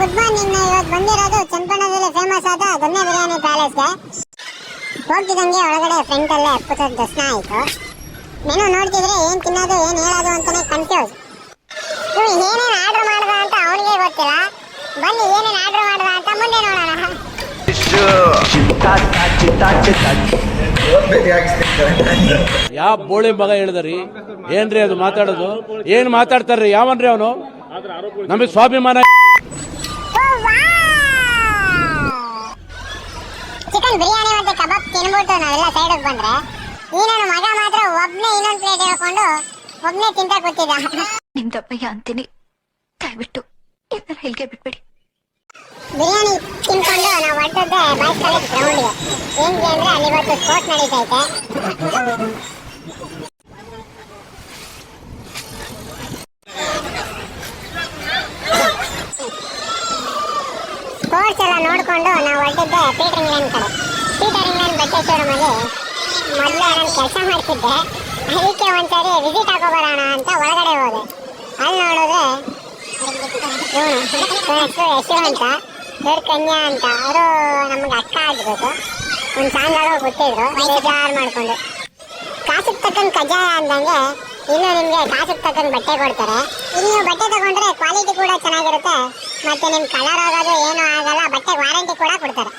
Good morning. ಇವತ್ತು ಬಂದಿರೋದು ಚನ್ನಪಟ್ಟಣದಲ್ಲಿ ಫೇಮಸ್ ಆದ ದೊನ್ನೆ ಬಿರಿಯಾನಿ ಪ್ಯಾಲೇಸ್ಗೆ. ಹೋಗ್ತಿದ್ದಂಗೆ ಒಳಗಡೆ ಫ್ರಂಟ್ ಅಲ್ಲೇ ಅಪ್ಪದ ದರ್ಶನ ಆಯಿತು. ಮೆನು ನೋಡ್ತಿದ್ರೆ ಏನು ತಿನ್ನೋದು ಏನು ಹೇಳೋದು ಅಂತಾನೆ ಕನ್ಫ್ಯೂಸ್. ಏನೇನು ಆರ್ಡರ್ ಮಾಡ್ದ ಅಂತ ಅವನಿಗೆ ಗೊತ್ತಿಲ್ಲ. ಬನ್ನಿ ಏನೇನು ಆರ್ಡರ್ ಮಾಡ್ದ ಅಂತ ಮುಂದೆ ನೋಡೋಣ. ಯಾವ ಬೋಳಿ ಮಗ ಹೇಳಿದ್ರಿ? ಏನ್ರಿ ಅದು ಮಾತಾಡೋದು? ಏನ್ ಮಾತಾಡ್ತಾರ್ರಿ? ಯಾವನ್ರಿ ಅವನು? ನಮಗೆ ಸ್ವಾಭಿಮಾನ. ಚಿಕನ್ ಬಿರಿಯಾನಿ ಮತ್ತೆ ಕಬಾಬ್ ತಿನ್ಬಿಟ್ಟು ನಾವೆಲ್ಲ ಸೈಡಿಗೆ ಬಂದ್ರೆ ಈ ನನ್ನ ಮಗ ಮಾತ್ರ ಒಬ್ನೇ ಇನ್ನೊಂದು ಪ್ಲೇಟ್ ಹೇಳ್ಕೊಂಡು ಒಬ್ನೇ ತಿಂತ ಕೂತಿದ್ದ. ನಿಮ್ದಪ್ಪಯ್ಯ ಅಂತೀನಿ, ದಯವಿಟ್ಟು ಇದನ್ನ ಹೇಳಿಕೆ ಬಿಟ್ಬಿಡಿ. ಬಿರಿಯಾನಿ ತಿನ್ಕೊಂಡು ನಾವು ಹೊರಟದ್ದೆ ಬಾಯ್ಸ್ ಕಾಲೇಜ್ ಗ್ರೌಂಡ್ಗೆ. ಏನ್ಗೆ ಅಂದ್ರೆ ಅಲ್ಲಿ ಇವತ್ತು ಸ್ಪೋರ್ಟ್ಸ್ ನಡೀತೈತೆ. ಸ್ಪೋರ್ಟ್ಸ್ ಎಲ್ಲ ನೋಡ್ಕೊಂಡು ನಾವು ಹೊರಟಿದ್ದೆ ಪೀಟರ್ ಇಂಗ್ಲೆಂಡ್ ಕಡೆ. ಪೀಟರ್ ಇಂಗ್ಲೆಂಡ್ ಬಟ್ಟೆ ಶೋರೂಮಲ್ಲಿ ಮೊದಲು ನಾನು ಕೆಲಸ ಮಾಡ್ತಿದ್ದೆ. ಅದಕ್ಕೆ ಒಂದ್ಸರಿ ವಿಸಿಟ್ ಹಾಕೋಬರೋಣ ಅಂತ ಒಳಗಡೆ ಹೋದೆ. ಅಲ್ಲಿ ನೋಡಿದ್ರೆ ಯಶು ಅಂತ ದೊಡ್ಡ ಕನ್ಯಾ ಅಂತ ಅವರು ನಮ್ಗೆ ಅಕ್ಕ ಆಗ್ಬೇಕು. ಒಂದು ಸಾಂಗಾಗ ಗೊತ್ತಿದ್ರು ಬೇಜಾರು ಮಾಡ್ಕೊಂಡು. ಕಾಸಿಗೆ ತಕ್ಕಂಗೆ ಕಜ್ಜಾಯ ಅಂದಂಗೆ ಇನ್ನು ನಿಮಗೆ ಕಾಸಿಗೆ ತಕ್ಕಂಗೆ ಬಟ್ಟೆ ಕೊಡ್ತಾರೆ. ಇಲ್ಲಿ ನೀವು ಬಟ್ಟೆ ತಗೊಂಡ್ರೆ ಕ್ವಾಲಿಟಿ ಕೂಡ ಚೆನ್ನಾಗಿರುತ್ತೆ, ಮತ್ತೆ ನಿಮ್ಮ ಕಲರ್ ಆಗೋದು ಏನೂ ಆಗಲ್ಲ, ಬಟ್ಟೆ ವಾರಂಟಿ ಕೂಡ ಕೊಡ್ತಾರೆ.